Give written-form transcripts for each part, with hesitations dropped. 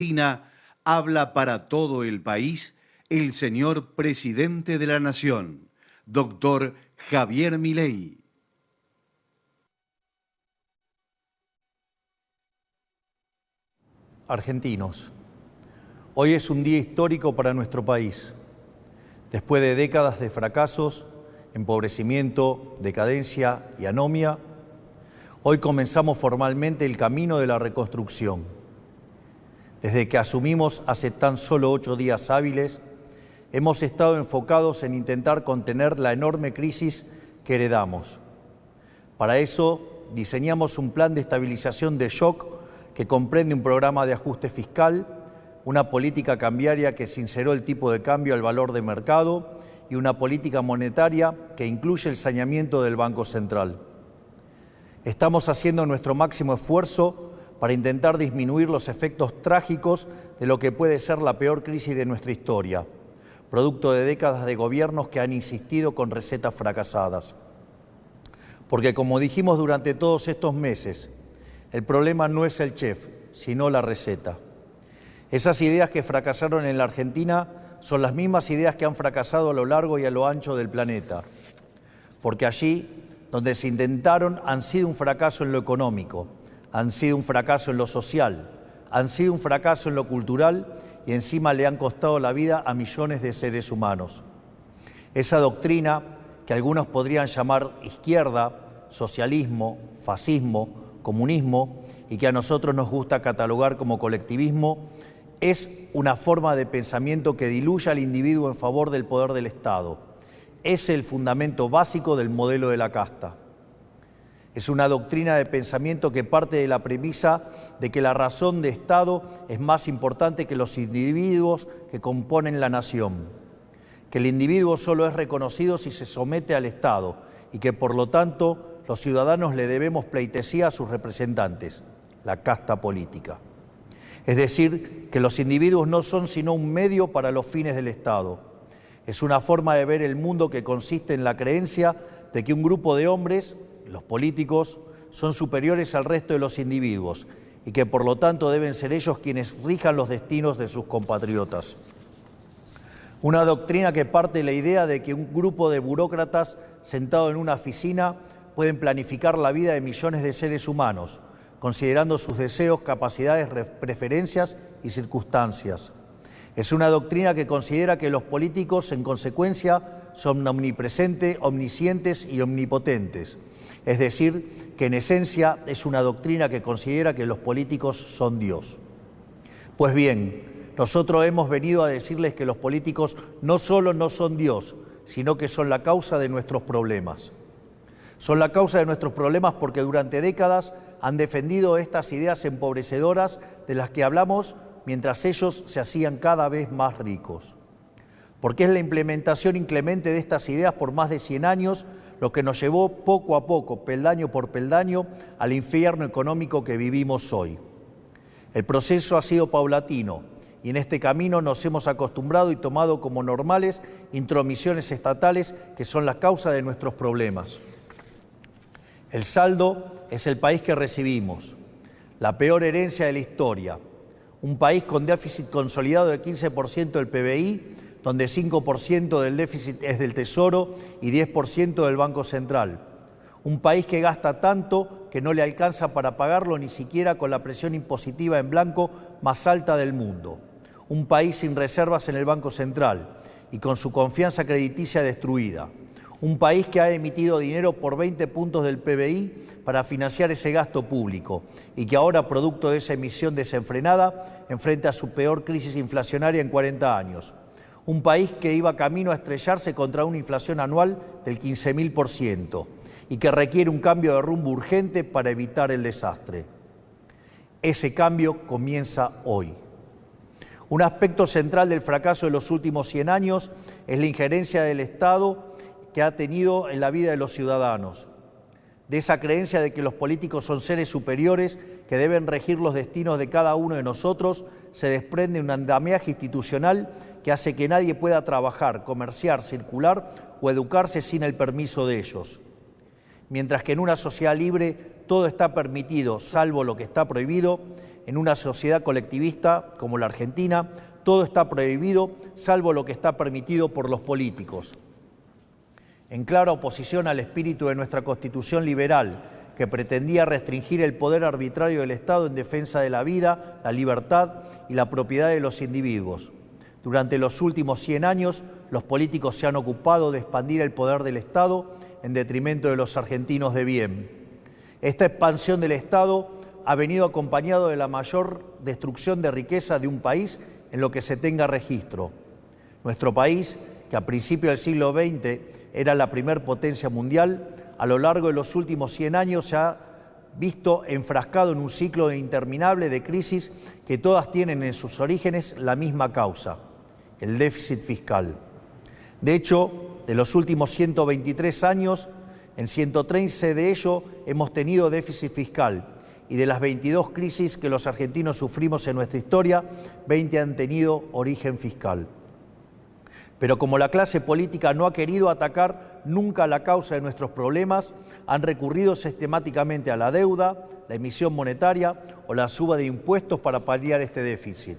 Argentina, habla para todo el país el señor presidente de la Nación, doctor Javier Milei. Argentinos, hoy es un día histórico para nuestro país. Después de décadas de fracasos, empobrecimiento, decadencia y anomia, hoy comenzamos formalmente el camino de la reconstrucción. Desde que asumimos hace tan solo 8 días hábiles, hemos estado enfocados en intentar contener la enorme crisis que heredamos. Para eso, diseñamos un plan de estabilización de shock que comprende un programa de ajuste fiscal, una política cambiaria que sinceró el tipo de cambio al valor de mercado y una política monetaria que incluye el saneamiento del Banco Central. Estamos haciendo nuestro máximo esfuerzo para intentar disminuir los efectos trágicos de lo que puede ser la peor crisis de nuestra historia, producto de décadas de gobiernos que han insistido con recetas fracasadas. Porque como dijimos durante todos estos meses, el problema no es el chef, sino la receta. Esas ideas que fracasaron en la Argentina son las mismas ideas que han fracasado a lo largo y a lo ancho del planeta. Porque allí, donde se intentaron, han sido un fracaso en lo económico, han sido un fracaso en lo social, han sido un fracaso en lo cultural y encima le han costado la vida a millones de seres humanos. Esa doctrina, que algunos podrían llamar izquierda, socialismo, fascismo, comunismo, y que a nosotros nos gusta catalogar como colectivismo, es una forma de pensamiento que diluye al individuo en favor del poder del Estado. Es el fundamento básico del modelo de la casta. Es una doctrina de pensamiento que parte de la premisa de que la razón de Estado es más importante que los individuos que componen la nación, que el individuo solo es reconocido si se somete al Estado y que por lo tanto los ciudadanos le debemos pleitesía a sus representantes, la casta política. Es decir, que los individuos no son sino un medio para los fines del Estado. Es una forma de ver el mundo que consiste en la creencia de que un grupo de hombres, los políticos, son superiores al resto de los individuos y que por lo tanto deben ser ellos quienes rijan los destinos de sus compatriotas. Una doctrina que parte de la idea de que un grupo de burócratas sentados en una oficina pueden planificar la vida de millones de seres humanos, considerando sus deseos, capacidades, preferencias y circunstancias. Es una doctrina que considera que los políticos, en consecuencia, son omnipresentes, omniscientes y omnipotentes. Es decir, que en esencia es una doctrina que considera que los políticos son Dios. Pues bien, nosotros hemos venido a decirles que los políticos no solo no son Dios, sino que son la causa de nuestros problemas. Son la causa de nuestros problemas porque durante décadas han defendido estas ideas empobrecedoras de las que hablamos mientras ellos se hacían cada vez más ricos. Porque es la implementación inclemente de estas ideas por más de 100 años lo que nos llevó poco a poco, peldaño por peldaño, al infierno económico que vivimos hoy. El proceso ha sido paulatino y en este camino nos hemos acostumbrado y tomado como normales intromisiones estatales que son la causa de nuestros problemas. El saldo es el país que recibimos, la peor herencia de la historia, un país con déficit consolidado de 15% del PBI, donde 5% del déficit es del Tesoro y 10% del Banco Central. Un país que gasta tanto que no le alcanza para pagarlo ni siquiera con la presión impositiva en blanco más alta del mundo. Un país sin reservas en el Banco Central y con su confianza crediticia destruida. Un país que ha emitido dinero por 20 puntos del PBI para financiar ese gasto público y que ahora, producto de esa emisión desenfrenada, enfrenta su peor crisis inflacionaria en 40 años. Un país que iba camino a estrellarse contra una inflación anual del 15.000% y que requiere un cambio de rumbo urgente para evitar el desastre. Ese cambio comienza hoy. Un aspecto central del fracaso de los últimos 100 años es la injerencia del Estado que ha tenido en la vida de los ciudadanos, de esa creencia de que los políticos son seres superiores que deben regir los destinos de cada uno de nosotros, se desprende un andamiaje institucional que hace que nadie pueda trabajar, comerciar, circular o educarse sin el permiso de ellos. Mientras que en una sociedad libre todo está permitido, salvo lo que está prohibido, en una sociedad colectivista como la Argentina, todo está prohibido, salvo lo que está permitido por los políticos. En clara oposición al espíritu de nuestra Constitución liberal, que pretendía restringir el poder arbitrario del Estado en defensa de la vida, la libertad y la propiedad de los individuos. Durante los últimos 100 años, los políticos se han ocupado de expandir el poder del Estado en detrimento de los argentinos de bien. Esta expansión del Estado ha venido acompañado de la mayor destrucción de riqueza de un país en lo que se tenga registro. Nuestro país, que a principios del siglo XX era la primer potencia mundial, a lo largo de los últimos 100 años se ha visto enfrascado en un ciclo interminable de crisis que todas tienen en sus orígenes la misma causa, el déficit fiscal. De hecho, de los últimos 123 años, en 113 de ellos hemos tenido déficit fiscal, y de las 22 crisis que los argentinos sufrimos en nuestra historia, 20 han tenido origen fiscal. Pero como la clase política no ha querido atacar nunca la causa de nuestros problemas, han recurrido sistemáticamente a la deuda, la emisión monetaria o la suba de impuestos para paliar este déficit.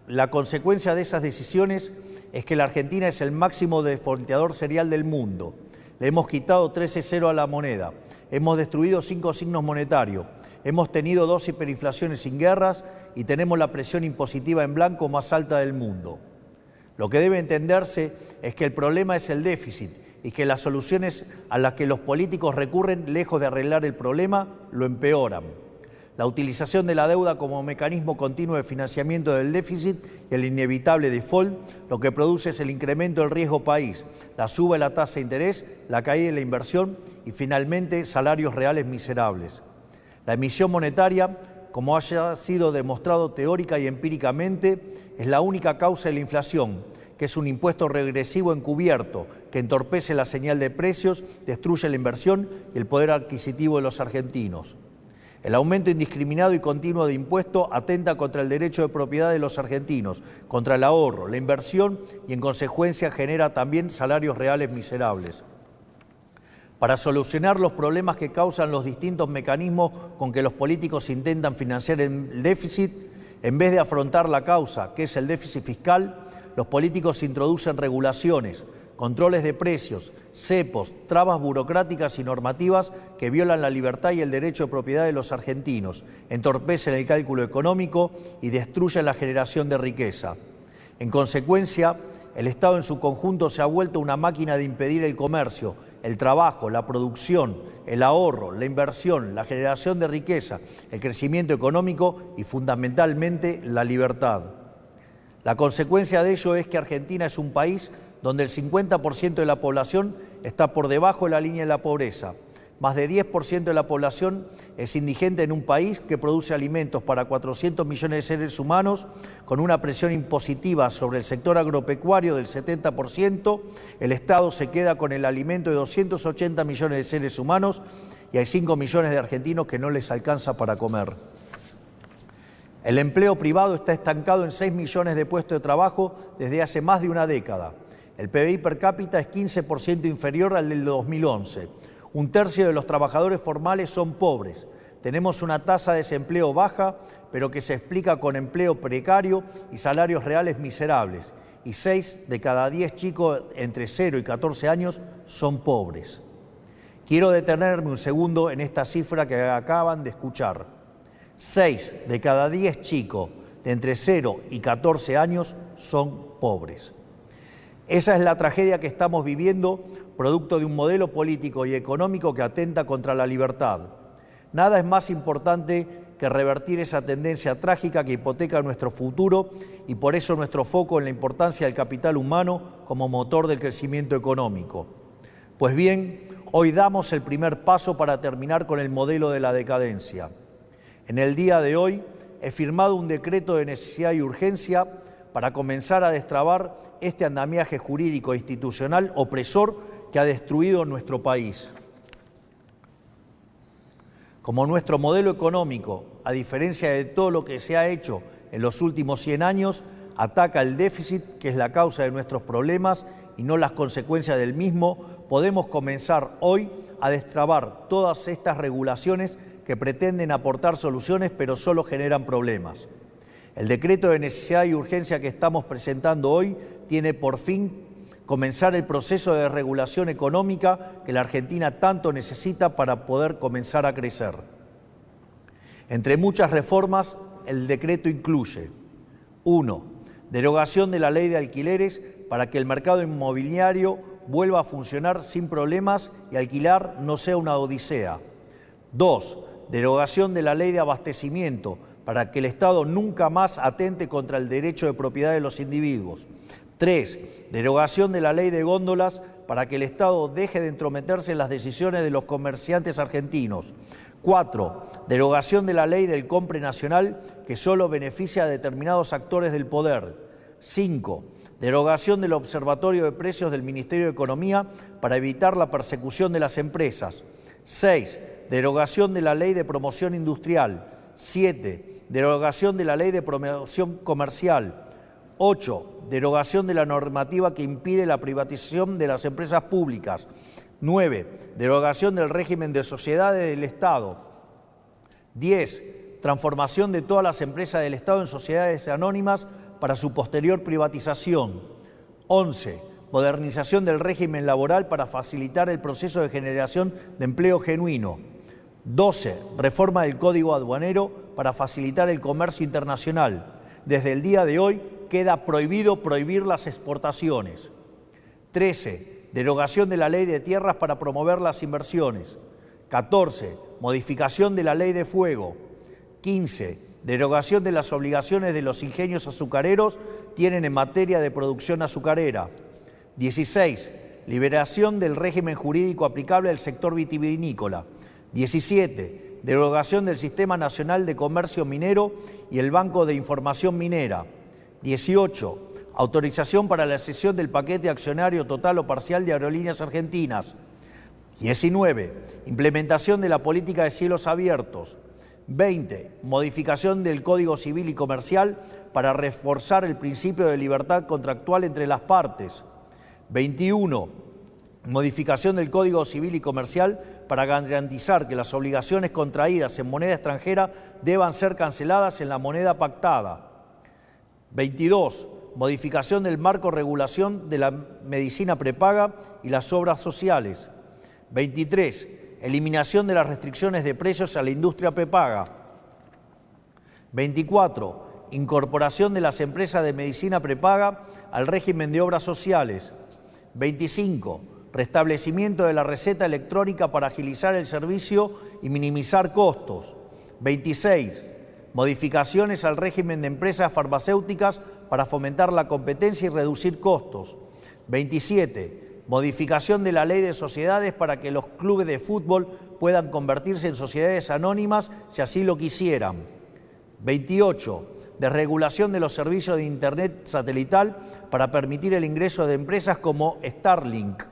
La consecuencia de esas decisiones es que la Argentina es el máximo defaulteador serial del mundo. Le hemos quitado 13-0 a la moneda, hemos destruido 5 signos monetarios, hemos tenido 2 hiperinflaciones sin guerras y tenemos la presión impositiva en blanco más alta del mundo. Lo que debe entenderse es que el problema es el déficit y que las soluciones a las que los políticos recurren, lejos de arreglar el problema, lo empeoran. La utilización de la deuda como mecanismo continuo de financiamiento del déficit y el inevitable default, lo que produce es el incremento del riesgo país, la suba de la tasa de interés, la caída de la inversión y finalmente salarios reales miserables. La emisión monetaria, como haya sido demostrado teórica y empíricamente, es la única causa de la inflación, que es un impuesto regresivo encubierto que entorpece la señal de precios, destruye la inversión y el poder adquisitivo de los argentinos. El aumento indiscriminado y continuo de impuestos atenta contra el derecho de propiedad de los argentinos, contra el ahorro, la inversión y en consecuencia genera también salarios reales miserables. Para solucionar los problemas que causan los distintos mecanismos con que los políticos intentan financiar el déficit, en vez de afrontar la causa, que es el déficit fiscal, los políticos introducen regulaciones, controles de precios, cepos, trabas burocráticas y normativas que violan la libertad y el derecho de propiedad de los argentinos, entorpecen el cálculo económico y destruyen la generación de riqueza. En consecuencia, el Estado en su conjunto se ha vuelto una máquina de impedir el comercio, el trabajo, la producción, el ahorro, la inversión, la generación de riqueza, el crecimiento económico y fundamentalmente la libertad. La consecuencia de ello es que Argentina es un país donde el 50% de la población está por debajo de la línea de la pobreza. Más de 10% de la población es indigente en un país que produce alimentos para 400 millones de seres humanos, con una presión impositiva sobre el sector agropecuario del 70%, el Estado se queda con el alimento de 280 millones de seres humanos y hay 5 millones de argentinos que no les alcanza para comer. El empleo privado está estancado en 6 millones de puestos de trabajo desde hace más de una década. El PBI per cápita es 15% inferior al del 2011. Un tercio de los trabajadores formales son pobres. Tenemos una tasa de desempleo baja, pero que se explica con empleo precario y salarios reales miserables. Y 6 de cada 10 chicos entre 0 y 14 años son pobres. Quiero detenerme un segundo en esta cifra que acaban de escuchar. 6 de cada 10 chicos de entre 0 y 14 años son pobres. Esa es la tragedia que estamos viviendo, producto de un modelo político y económico que atenta contra la libertad. Nada es más importante que revertir esa tendencia trágica que hipoteca nuestro futuro y por eso nuestro foco en la importancia del capital humano como motor del crecimiento económico. Pues bien, hoy damos el primer paso para terminar con el modelo de la decadencia. En el día de hoy he firmado un decreto de necesidad y urgencia para comenzar a destrabar este andamiaje jurídico e institucional opresor que ha destruido nuestro país. Como nuestro modelo económico, a diferencia de todo lo que se ha hecho en los últimos 100 años, ataca el déficit, que es la causa de nuestros problemas y no las consecuencias del mismo, podemos comenzar hoy a destrabar todas estas regulaciones que pretenden aportar soluciones pero solo generan problemas. El decreto de necesidad y urgencia que estamos presentando hoy tiene por fin comenzar el proceso de regulación económica que la Argentina tanto necesita para poder comenzar a crecer. Entre muchas reformas, el decreto incluye: 1. Derogación de la ley de alquileres para que el mercado inmobiliario vuelva a funcionar sin problemas y alquilar no sea una odisea. 2. Derogación de la ley de abastecimiento para que el Estado nunca más atente contra el derecho de propiedad de los individuos. 3. Derogación de la ley de góndolas para que el Estado deje de entrometerse en las decisiones de los comerciantes argentinos. 4. Derogación de la ley del compre nacional que solo beneficia a determinados actores del poder. 5. Derogación del Observatorio de Precios del Ministerio de Economía para evitar la persecución de las empresas. 6. Derogación de la ley de promoción industrial. 7. Derogación de la ley de promoción comercial. 8. Derogación de la normativa que impide la privatización de las empresas públicas. 9. Derogación del régimen de sociedades del Estado. 10. Transformación de todas las empresas del Estado en sociedades anónimas para su posterior privatización. 11. Modernización del régimen laboral para facilitar el proceso de generación de empleo genuino. 12. Reforma del Código Aduanero para facilitar el comercio internacional. Desde el día de hoy queda prohibido prohibir las exportaciones. 13. Derogación de la Ley de Tierras para promover las inversiones. 14. Modificación de la Ley de Fuego. 15. Derogación de las obligaciones de los ingenios azucareros tienen en materia de producción azucarera. 16. Liberación del régimen jurídico aplicable al sector vitivinícola. 17. Derogación del Sistema Nacional de Comercio Minero y el Banco de Información Minera. 18. Autorización para la cesión del paquete accionario total o parcial de Aerolíneas Argentinas. 19. Implementación de la política de cielos abiertos. 20. Modificación del Código Civil y Comercial para reforzar el principio de libertad contractual entre las partes. 21. Modificación del Código Civil y Comercial para garantizar que las obligaciones contraídas en moneda extranjera deban ser canceladas en la moneda pactada. 22. Modificación del marco regulación de la medicina prepaga y las obras sociales. 23. Eliminación de las restricciones de precios a la industria prepaga. 24. Incorporación de las empresas de medicina prepaga al régimen de obras sociales. 25. Restablecimiento de la receta electrónica para agilizar el servicio y minimizar costos. 26. Modificaciones al régimen de empresas farmacéuticas para fomentar la competencia y reducir costos. 27. Modificación de la ley de sociedades para que los clubes de fútbol puedan convertirse en sociedades anónimas si así lo quisieran. 28. Desregulación de los servicios de Internet satelital para permitir el ingreso de empresas como Starlink.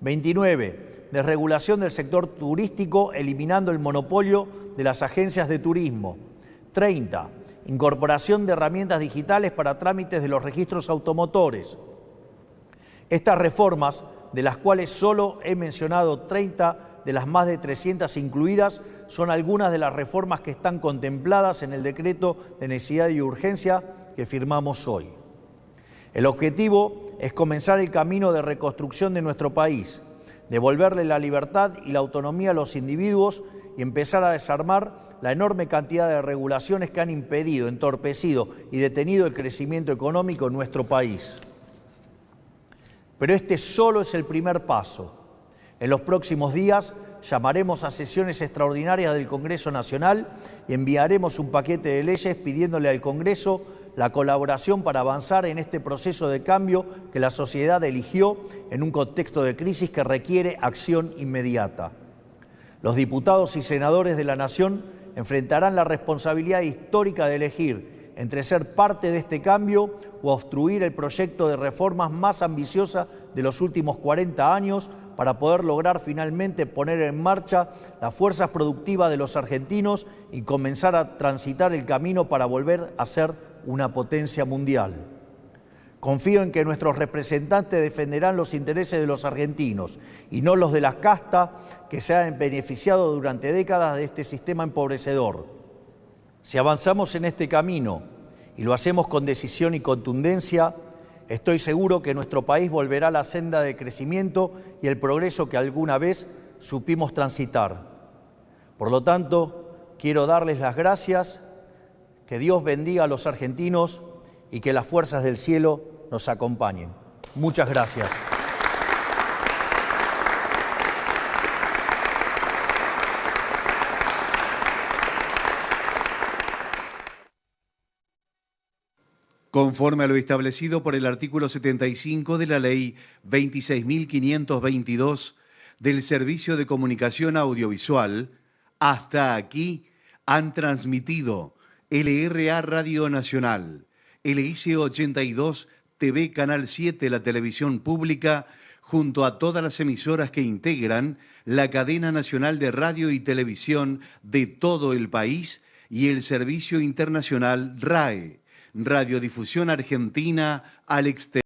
29. Desregulación del sector turístico eliminando el monopolio de las agencias de turismo. 30. Incorporación de herramientas digitales para trámites de los registros automotores. Estas reformas, de las cuales solo he mencionado 30 de las más de 300 incluidas, son algunas de las reformas que están contempladas en el decreto de necesidad y urgencia que firmamos hoy. El objetivo es comenzar el camino de reconstrucción de nuestro país, devolverle la libertad y la autonomía a los individuos y empezar a desarmar la enorme cantidad de regulaciones que han impedido, entorpecido y detenido el crecimiento económico en nuestro país. Pero este solo es el primer paso. En los próximos días llamaremos a sesiones extraordinarias del Congreso Nacional y enviaremos un paquete de leyes pidiéndole al Congreso la colaboración para avanzar en este proceso de cambio que la sociedad eligió en un contexto de crisis que requiere acción inmediata. Los diputados y senadores de la Nación enfrentarán la responsabilidad histórica de elegir entre ser parte de este cambio o obstruir el proyecto de reformas más ambiciosa de los últimos 40 años para poder lograr finalmente poner en marcha las fuerzas productivas de los argentinos y comenzar a transitar el camino para volver a ser una potencia mundial. Confío en que nuestros representantes defenderán los intereses de los argentinos y no los de las castas que se han beneficiado durante décadas de este sistema empobrecedor. Si avanzamos en este camino y lo hacemos con decisión y contundencia, estoy seguro que nuestro país volverá a la senda de crecimiento y el progreso que alguna vez supimos transitar. Por lo tanto, quiero darles las gracias, que Dios bendiga a los argentinos y que las fuerzas del cielo nos acompañen. Muchas gracias. Conforme a lo establecido por el artículo 75 de la Ley 26.522 del Servicio de Comunicación Audiovisual, hasta aquí han transmitido LRA Radio Nacional, LIC 82 TV Canal 7, la televisión pública, junto a todas las emisoras que integran la cadena nacional de radio y televisión de todo el país y el servicio internacional RAE, Radiodifusión Argentina al exterior.